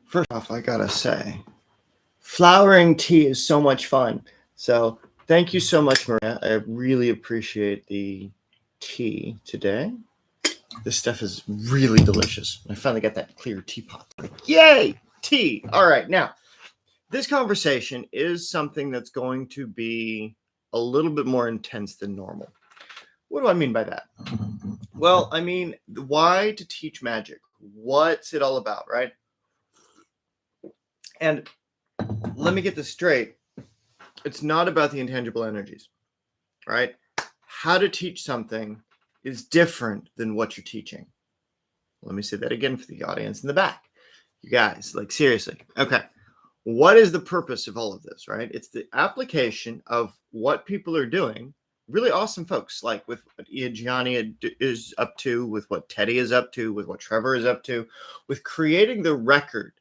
First off, I gotta say, flowering tea is so much fun. So thank you so much, Maria. I really appreciate the tea today. This stuff is really delicious. I finally got that clear teapot. Like, yay, tea. All right, now this conversation is something that's going to be a little bit more intense than normal. What do I mean by that? Well, I mean, why to teach magic? What's it all about, right? And let me get this straight. It's not about the intangible energies, right? How to teach something is different than what you're teaching. Let me say that again for the audience in the back. You guys, like seriously. Okay. What is the purpose of all of this, right? It's the application of what people are doing. Really awesome folks, like with what Gianni is up to, with what Teddy is up to, with what Trevor is up to, with creating the record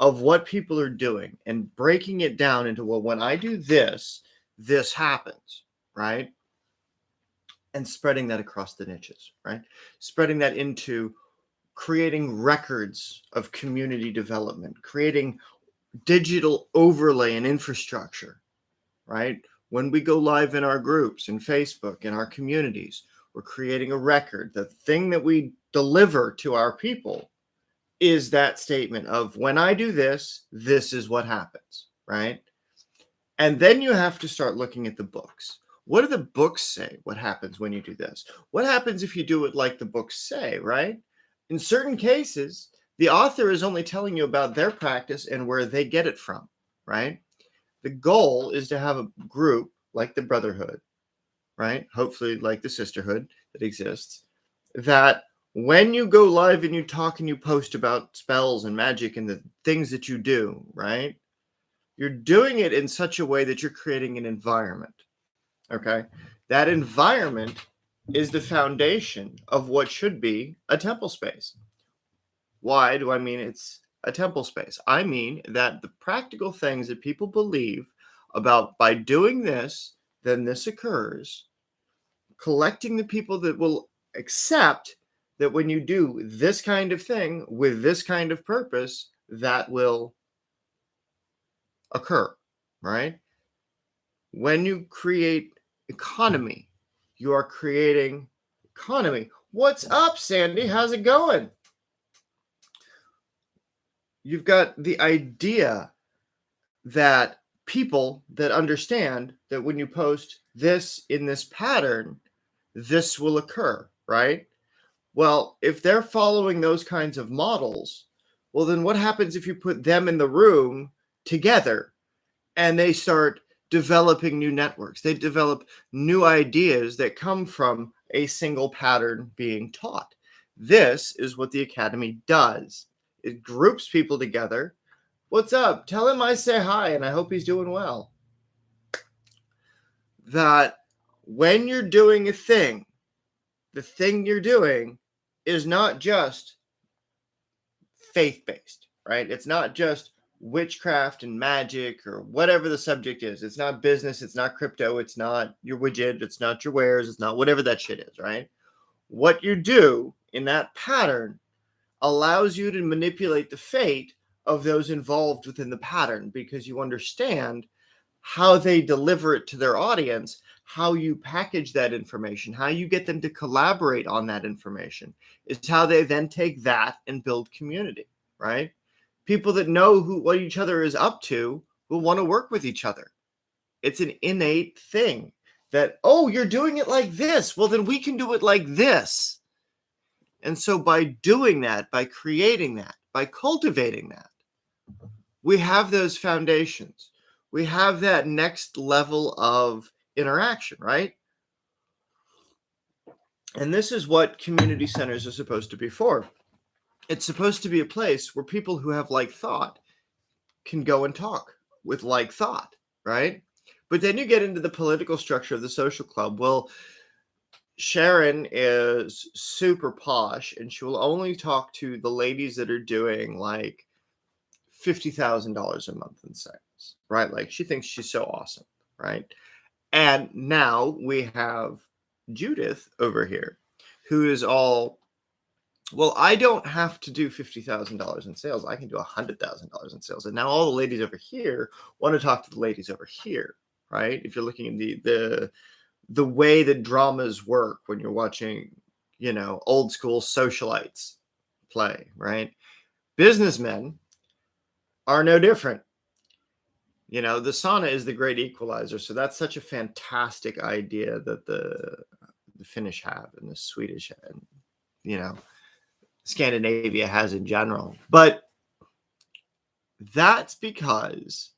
of what people are doing and breaking it down into, well, when I do this, this happens, right? And spreading that across the niches, right? Spreading that into creating records of community development, creating digital overlay and infrastructure, right? When we go live in our groups, in Facebook, in our communities, we're creating a record. The thing that we deliver to our people is that statement of, when I do this, this is what happens, right? And then you have to start looking at the books. What do the books say? What happens when you do this? What happens if you do it like the books say, right? In certain cases, the author is only telling you about their practice and where they get it from, right? The goal is to have a group like the Brotherhood, right? Hopefully like the Sisterhood that exists, that when you go live and you talk and you post about spells and magic and the things that you do, right? You're doing it in such a way that you're creating an environment, okay? That environment is the foundation of what should be a temple space. Why do I mean it's a temple space? I mean that the practical things that people believe about, by doing this, then this occurs, collecting the people that will accept that when you do this kind of thing with this kind of purpose, that will occur, right? When you create economy, you are creating economy. What's up, Sandy? How's it going? You've got the idea that people that understand that when you post this in this pattern, this will occur, right? Well, if they're following those kinds of models, well, then what happens if you put them in the room together and they start developing new networks? They develop new ideas that come from a single pattern being taught. This is what the Academy does. It groups people together. What's up? Tell him I say hi and I hope he's doing well. That when you're doing a thing, the thing you're doing is not just faith-based, right? It's not just witchcraft and magic or whatever the subject is. It's not business. It's not crypto. It's not your widget. It's not your wares. It's not whatever that shit is, right? What you do in that pattern allows you to manipulate the fate of those involved within the pattern, because you understand how they deliver it to their audience, how you package that information, how you get them to collaborate on that information, is how they then take that and build community, right? People that know what each other is up to will want to work with each other. It's an innate thing that, oh, you're doing it like this. Well, then we can do it like this. And so by doing that, by creating that, by cultivating that, we have those foundations. We have that next level of interaction, right? And this is what community centers are supposed to be for. It's supposed to be a place where people who have like thought can go and talk with like thought, right? But then you get into the political structure of the social club. Well, Sharon is super posh and she will only talk to the ladies that are doing like $50,000 a month in sales, right? Like she thinks she's so awesome, right? And now we have Judith over here, who is all Well, I don't have to do $50,000 in sales. I can do $100,000 in sales. And now all the ladies over here want to talk to the ladies over here, right? If you're looking at the way that dramas work when you're watching, old school socialites play, right? Businessmen are no different. The sauna is the great equalizer. So that's such a fantastic idea that the Finnish have and the Swedish and Scandinavia has in general. But that's because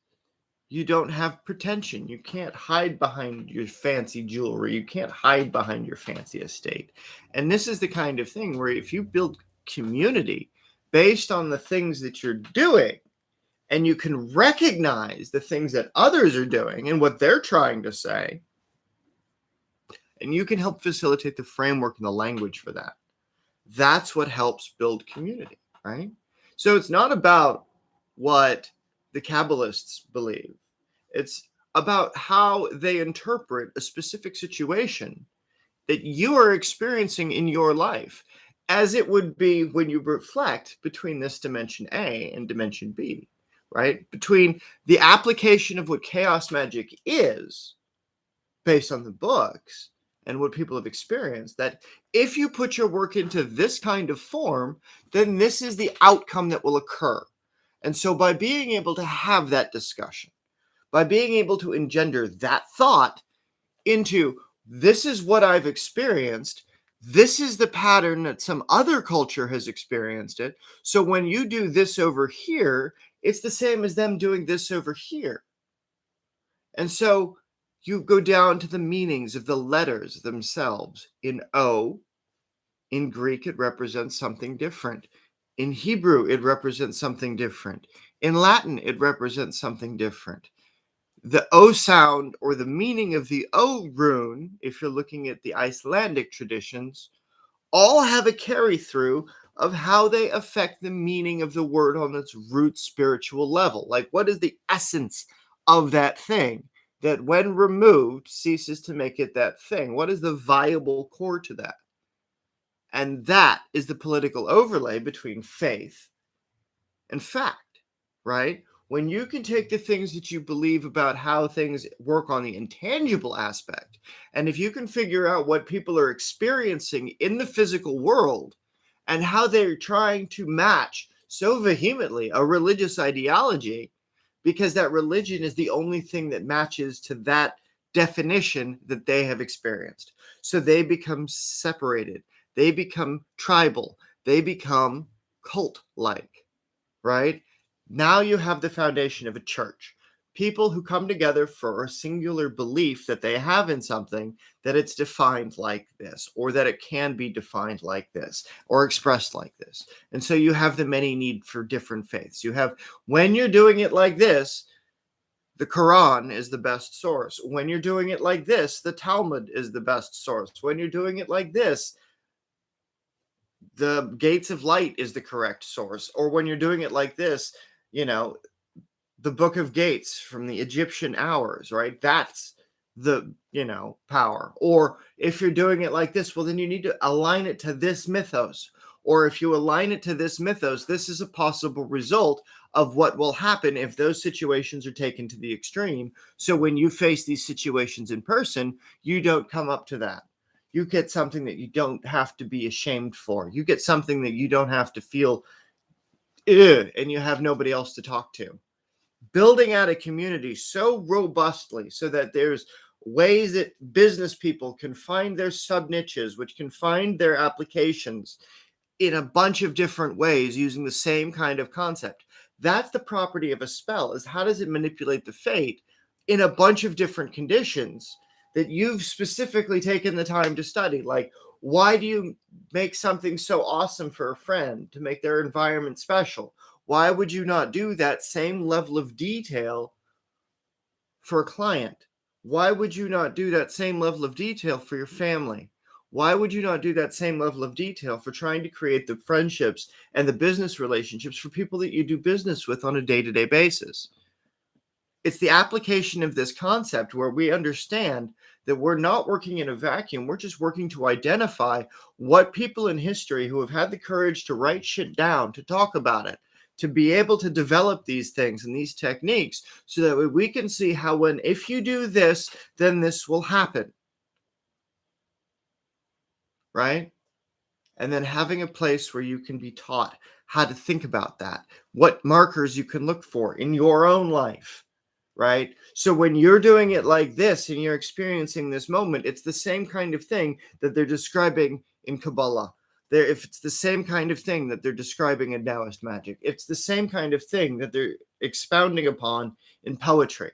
you don't have pretension. You can't hide behind your fancy jewelry. You can't hide behind your fancy estate. And this is the kind of thing where if you build community based on the things that you're doing, and you can recognize the things that others are doing and what they're trying to say, and you can help facilitate the framework and the language for that. That's what helps build community, right? So it's not about what the Kabbalists believe. It's about how they interpret a specific situation that you are experiencing in your life, as it would be when you reflect between this dimension A and dimension B, right? Between the application of what chaos magic is based on the books and what people have experienced, that if you put your work into this kind of form, then this is the outcome that will occur. And so by being able to have that discussion, by being able to engender that thought into this is what I've experienced, this is the pattern that some other culture has experienced it. So when you do this over here, it's the same as them doing this over here. And so you go down to the meanings of the letters themselves. In O, in Greek, it represents something different. In Hebrew, it represents something different. In Latin, it represents something different. The O sound, or the meaning of the O rune, if you're looking at the Icelandic traditions, all have a carry through of how they affect the meaning of the word on its root spiritual level. Like, what is the essence of that thing that when removed ceases to make it that thing? What is the viable core to that? And that is the political overlay between faith and fact, right? When you can take the things that you believe about how things work on the intangible aspect, and if you can figure out what people are experiencing in the physical world and how they're trying to match so vehemently a religious ideology, because that religion is the only thing that matches to that definition that they have experienced. So they become separated. They become tribal. They become cult-like, right? Now you have the foundation of a church. People who come together for a singular belief that they have in something, that it's defined like this, or that it can be defined like this, or expressed like this. And so you have the many need for different faiths. You have, when you're doing it like this, the Quran is the best source. When you're doing it like this, the Talmud is the best source. When you're doing it like this, the Gates of Light is the correct source. Or when you're doing it like this, the Book of Gates from the Egyptian hours, right? That's the, power. Or if you're doing it like this, well, then you need to align it to this mythos. Or if you align it to this mythos, this is a possible result of what will happen if those situations are taken to the extreme. So when you face these situations in person, you don't come up to that. You get something that you don't have to be ashamed for. You get something that you don't have to feel, and you have nobody else to talk to. Building out a community so robustly so that there's ways that business people can find their sub niches, which can find their applications in a bunch of different ways using the same kind of concept. That's the property of a spell, is how does it manipulate the fate in a bunch of different conditions that you've specifically taken the time to study. Like, why do you make something so awesome for a friend to make their environment special? Why would you not do that same level of detail for a client? Why would you not do that same level of detail for your family? Why would you not do that same level of detail for trying to create the friendships and the business relationships for people that you do business with on a day-to-day basis? It's the application of this concept where we understand that we're not working in a vacuum. We're just working to identify what people in history who have had the courage to write shit down, to talk about it, to be able to develop these things and these techniques, so that we can see how if you do this, then this will happen, right? And then having a place where you can be taught how to think about that, what markers you can look for in your own life, right? So when you're doing it like this and you're experiencing this moment, it's the same kind of thing that they're describing in Kabbalah. If it's the same kind of thing that they're describing in Taoist magic, it's the same kind of thing that they're expounding upon in poetry.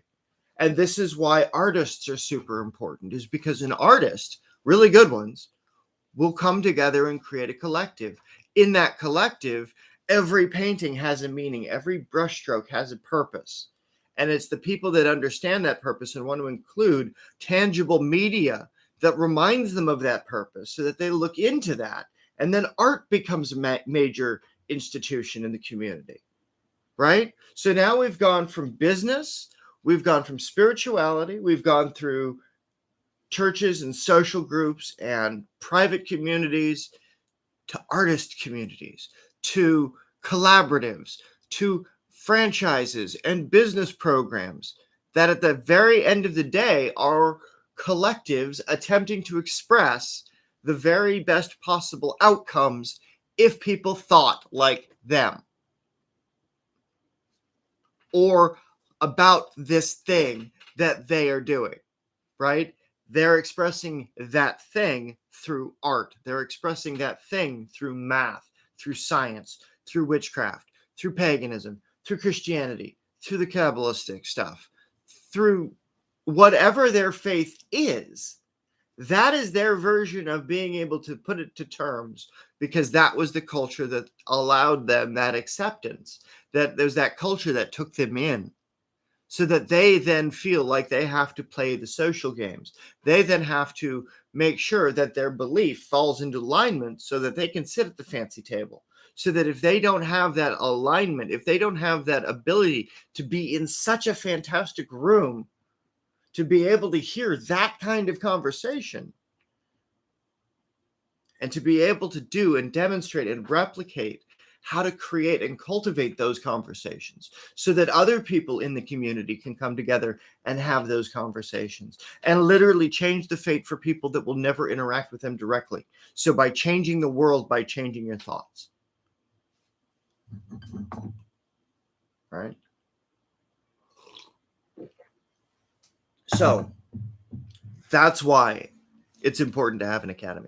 And this is why artists are super important, is because an artist, really good ones, will come together and create a collective. In that collective, every painting has a meaning, every brushstroke has a purpose. And it's the people that understand that purpose and want to include tangible media that reminds them of that purpose, so that they look into that. And then art becomes a major institution in the community, right? So now we've gone from business, we've gone from spirituality, we've gone through churches and social groups and private communities, to artist communities, to collaboratives, to franchises and business programs that at the very end of the day are collectives attempting to express the very best possible outcomes if people thought like them, or about this thing that they are doing, right? They're expressing that thing through art. They're expressing that thing through math, through science, through witchcraft, through paganism, through Christianity, through the Kabbalistic stuff, through whatever their faith is. That is their version of being able to put it to terms, because that was the culture that allowed them that acceptance, that there's that culture that took them in, so that they then feel like they have to play the social games. They then have to make sure that their belief falls into alignment so that they can sit at the fancy table. So that if they don't have that alignment, if they don't have that ability to be in such a fantastic room, to be able to hear that kind of conversation, and to be able to do and demonstrate and replicate how to create and cultivate those conversations, so that other people in the community can come together and have those conversations and literally change the fate for people that will never interact with them directly. So by changing the world, by changing your thoughts, right? So that's why it's important to have an academy.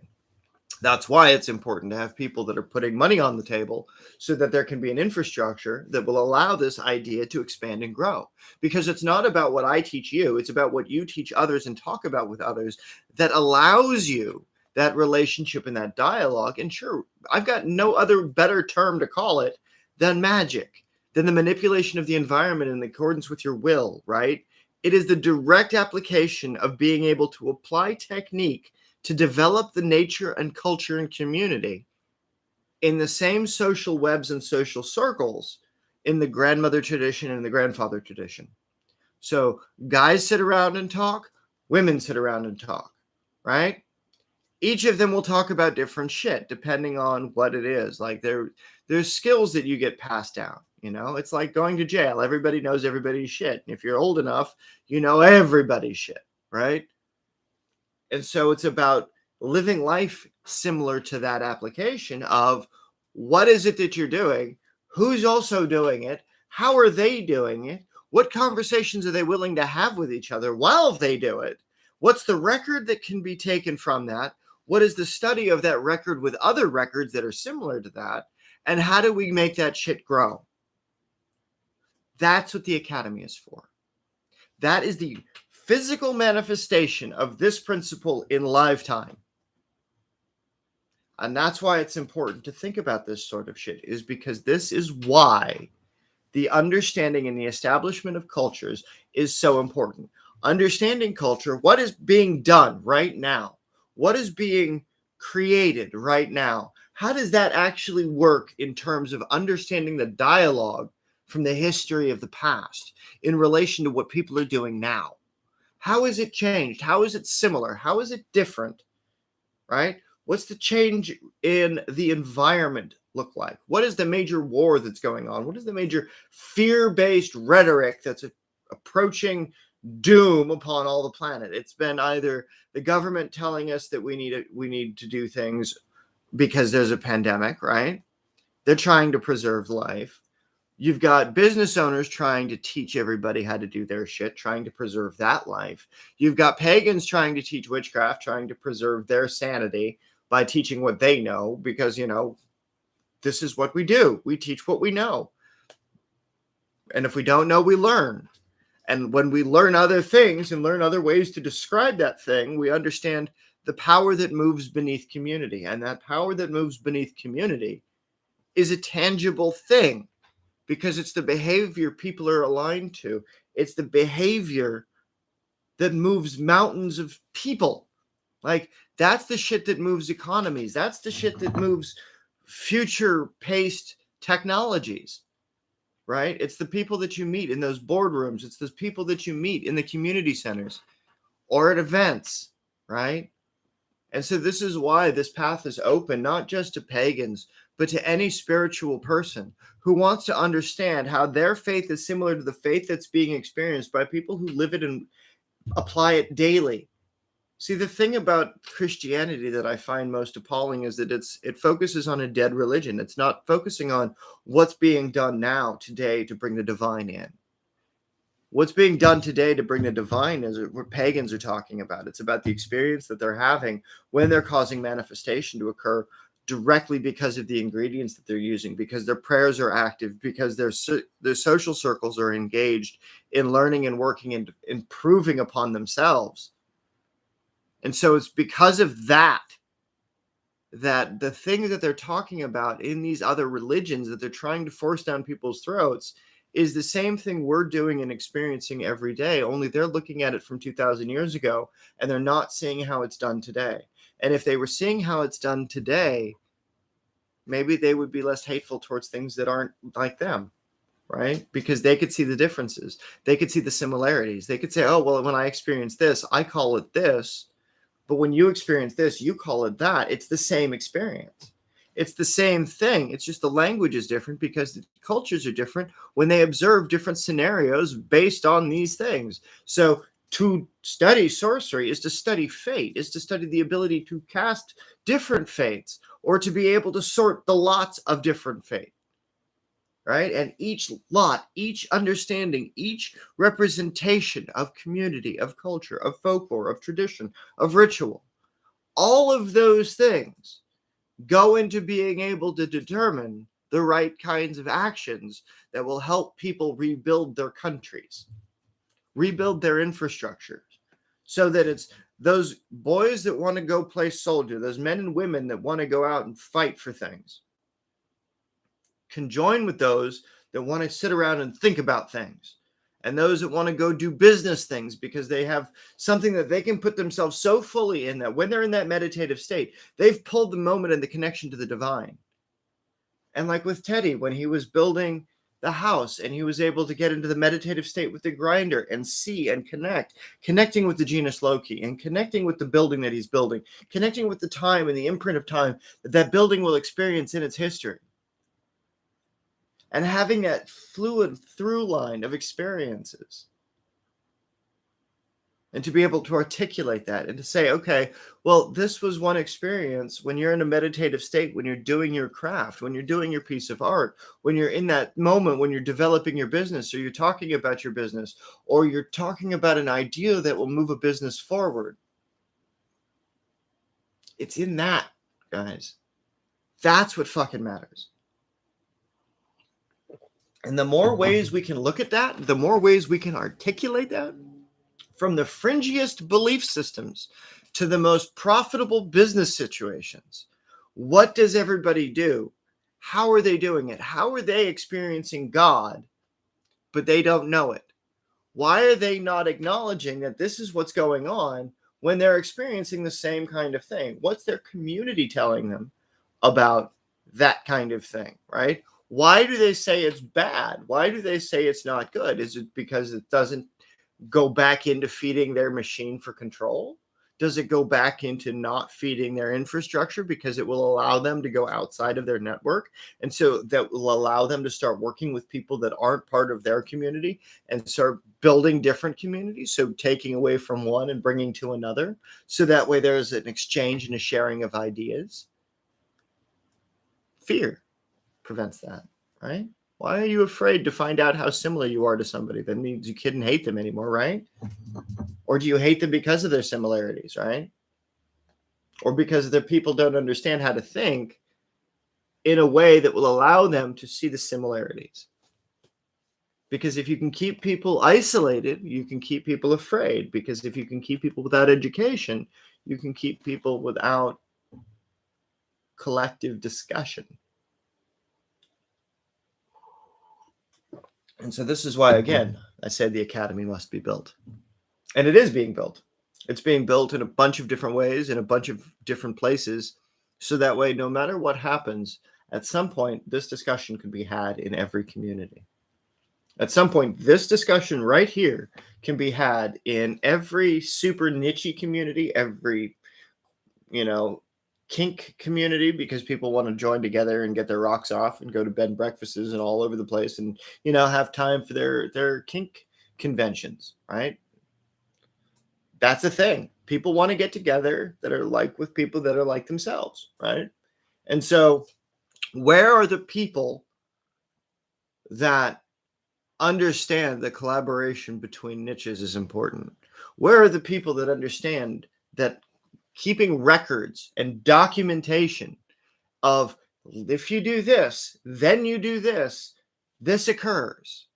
That's why it's important to have people that are putting money on the table, so that there can be an infrastructure that will allow this idea to expand and grow. Because it's not about what I teach you, it's about what you teach others and talk about with others that allows you that relationship and that dialogue. And sure, I've got no other better term to call it than magic, than the manipulation of the environment in accordance with your will, right? It is the direct application of being able to apply technique to develop the nature and culture and community in the same social webs and social circles in the grandmother tradition and the grandfather tradition. So guys sit around and talk, women sit around and talk, right? Each of them will talk about different shit depending on what it is. Like there's skills that you get passed down. You know, it's like going to jail. Everybody knows everybody's shit. And if you're old enough, you know everybody's shit, right? And so it's about living life similar to that application of what is it that you're doing? Who's also doing it? How are they doing it? What conversations are they willing to have with each other while they do it? What's the record that can be taken from that? What is the study of that record with other records that are similar to that? And how do we make that shit grow? That's what the academy is for. That is the physical manifestation of this principle in lifetime. And that's why it's important to think about this sort of shit, is because this is why the understanding and the establishment of cultures is so important. Understanding culture, what is being done right now? What is being created right now? How does that actually work in terms of understanding the dialogue from the history of the past in relation to what people are doing now? How is it changed? How is it similar? How is it different? Right? What's the change in the environment look like? What is the major war that's going on? What is the major fear-based rhetoric that's approaching doom upon all the planet? It's been either the government telling us that we need to do things because there's a pandemic, right? They're trying to preserve life. You've got business owners trying to teach everybody how to do their shit, trying to preserve that life. You've got pagans trying to teach witchcraft, trying to preserve their sanity by teaching what they know, because, this is what we do. We teach what we know. And if we don't know, we learn. And when we learn other things and learn other ways to describe that thing, we understand the power that moves beneath community. And that power that moves beneath community is a tangible thing, because it's the behavior people are aligned to. It's the behavior that moves mountains of people. Like, that's the shit that moves economies. That's the shit that moves future-paced technologies, right? It's the people that you meet in those boardrooms. It's the people that you meet in the community centers or at events, right? And so this is why this path is open, not just to pagans, but to any spiritual person who wants to understand how their faith is similar to the faith that's being experienced by people who live it and apply it daily. See, the thing about Christianity that I find most appalling is that it focuses on a dead religion. It's not focusing on what's being done now, today, to bring the divine in. What's being done today to bring the divine is what pagans are talking about. It's about the experience that they're having when they're causing manifestation to occur directly because of the ingredients that they're using, because their prayers are active, because their social circles are engaged in learning and working and improving upon themselves. And so it's because of that the thing that they're talking about in these other religions that they're trying to force down people's throats is the same thing we're doing and experiencing every day, only they're looking at it from 2,000 years ago, and they're not seeing how it's done today. And if they were seeing how it's done today, maybe they would be less hateful towards things that aren't like them, right? Because they could see the differences. They could see the similarities. They could say, oh, well, when I experience this, I call it this. But when you experience this, you call it that. It's the same experience. It's the same thing. It's just the language is different because the cultures are different when they observe different scenarios based on these things. So to study sorcery is to study fate, is to study the ability to cast different fates or to be able to sort the lots of different fate. Right? And each lot, each understanding, each representation of community, of culture, of folklore, of tradition, of ritual, all of those things go into being able to determine the right kinds of actions that will help people rebuild their countries, rebuild their infrastructures, so that it's those boys that want to go play soldier, those men and women that want to go out and fight for things, can join with those that want to sit around and think about things, and those that want to go do business things because they have something that they can put themselves so fully in that when they're in that meditative state, they've pulled the moment and the connection to the divine. And like with Teddy, when he was building the house and he was able to get into the meditative state with the grinder and see and connecting with the genus Loki and connecting with the building that he's building, connecting with the time and the imprint of time that building will experience in its history. And having that fluid through line of experiences. And to be able to articulate that and to say, okay, well, this was one experience when you're in a meditative state, when you're doing your craft, when you're doing your piece of art, when you're in that moment, when you're developing your business, or you're talking about your business, or you're talking about an idea that will move a business forward. It's in that, guys. That's what fucking matters. And the more ways we can look at that, the more ways we can articulate that, from the fringiest belief systems to the most profitable business situations. What does everybody do? How are they doing it? How are they experiencing God, but they don't know it? Why are they not acknowledging that this is what's going on when they're experiencing the same kind of thing? What's their community telling them about that kind of thing, right? Why do they say it's bad? Why do they say it's not good? Is it because it doesn't go back into feeding their machine for control? Does it go back into not feeding their infrastructure because it will allow them to go outside of their network? And so that will allow them to start working with people that aren't part of their community and start building different communities. So taking away from one and bringing to another. So that way there's an exchange and a sharing of ideas. Fear prevents that, right? Why are you afraid to find out how similar you are to somebody? That means you couldn't hate them anymore, right? Or do you hate them because of their similarities, right? Or because the people don't understand how to think in a way that will allow them to see the similarities. Because if you can keep people isolated, you can keep people afraid. Because if you can keep people without education, you can keep people without collective discussion. And so this is why, again, I said the academy must be built. And it is being built. It's being built in a bunch of different ways, in a bunch of different places. So that way, no matter what happens, at some point, this discussion can be had in every community. At some point, this discussion right here can be had in every super niche community, every, kink community, because people want to join together and get their rocks off and go to bed and breakfasts and all over the place and, have time for their kink conventions, right? That's a thing. People want to get together that are like with people that are like themselves, right? And so where are the people that understand that collaboration between niches is important? Where are the people that understand that keeping records and documentation of if you do this, then you do this, this occurs.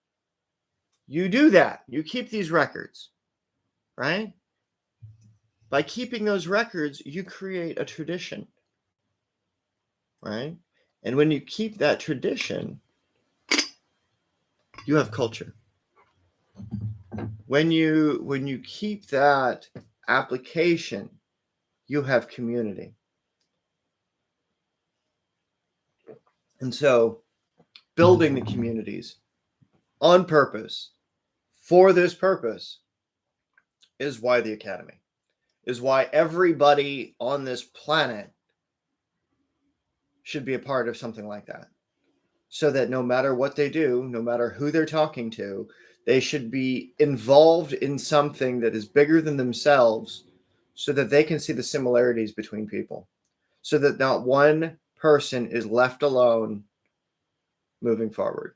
You do that. You keep these records, right? By keeping those records, you create a tradition, right? And when you keep that tradition, you have culture. When you keep that application, you have community. And so building the communities on purpose, for this purpose, is why the academy, is why everybody on this planet should be a part of something like that. So that no matter what they do, no matter who they're talking to, they should be involved in something that is bigger than themselves so that they can see the similarities between people, so that not one person is left alone moving forward.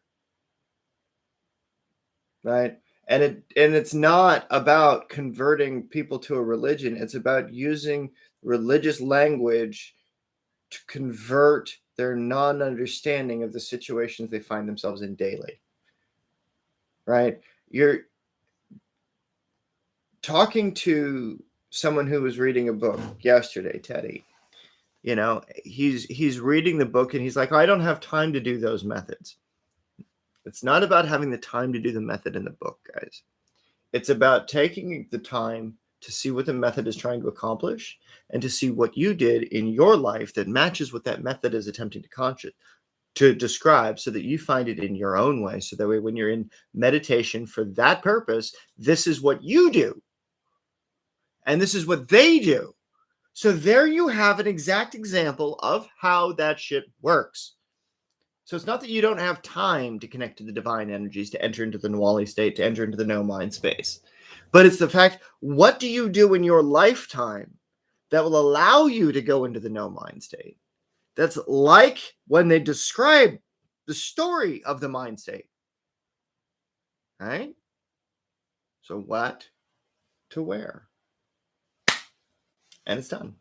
Right? And it's not about converting people to a religion. It's about using religious language to convert their non-understanding of the situations they find themselves in daily. Right? You're talking to someone who was reading a book yesterday, Teddy. He's reading the book and he's like, I don't have time to do those methods. It's not about having the time to do the method in the book, guys. It's about taking the time to see what the method is trying to accomplish and to see what you did in your life that matches what that method is attempting to describe, so that you find it in your own way. So that way, when you're in meditation for that purpose, this is what you do. And this is what they do. So there you have an exact example of how that shit works. So it's not that you don't have time to connect to the divine energies, to enter into the Nwali state, to enter into the no mind space. But it's the fact, what do you do in your lifetime that will allow you to go into the no mind state? That's like when they describe the story of the mind state. Right? So what to wear? And it's done.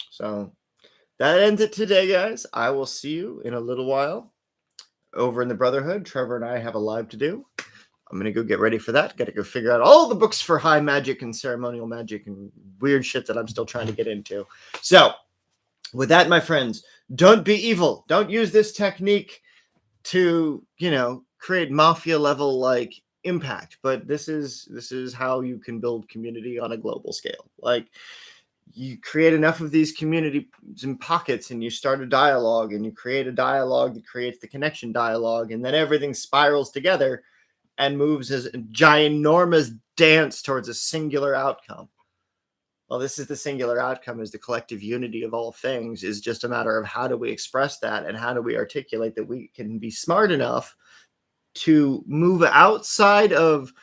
So that ends it today, guys. I will see you in a little while over in the Brotherhood. Trevor and I have a live to do. I'm going to go get ready for that. Got to go figure out all the books for high magic and ceremonial magic and weird shit that I'm still trying to get into. So with that, my friends, don't be evil. Don't use this technique to, create mafia level like impact. But this is how you can build community on a global scale. Like, you create enough of these communities in pockets and you start a dialogue and you create a dialogue that creates the connection dialogue, and then everything spirals together. and moves as a ginormous dance towards a singular outcome. Well, this is the singular outcome, is the collective unity of all things, is just a matter of how do we express that and how do we articulate that we can be smart enough to move outside of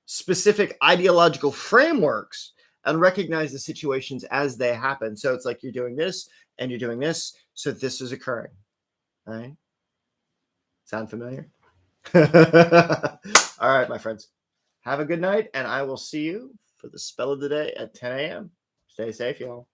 specific ideological frameworks and recognize the situations as they happen. So it's like you're doing this and you're doing this, so this is occurring. All right. Sound familiar? All right, my friends. Have a good night, and I will see you for the spell of the day at 10 a.m. Stay safe, y'all.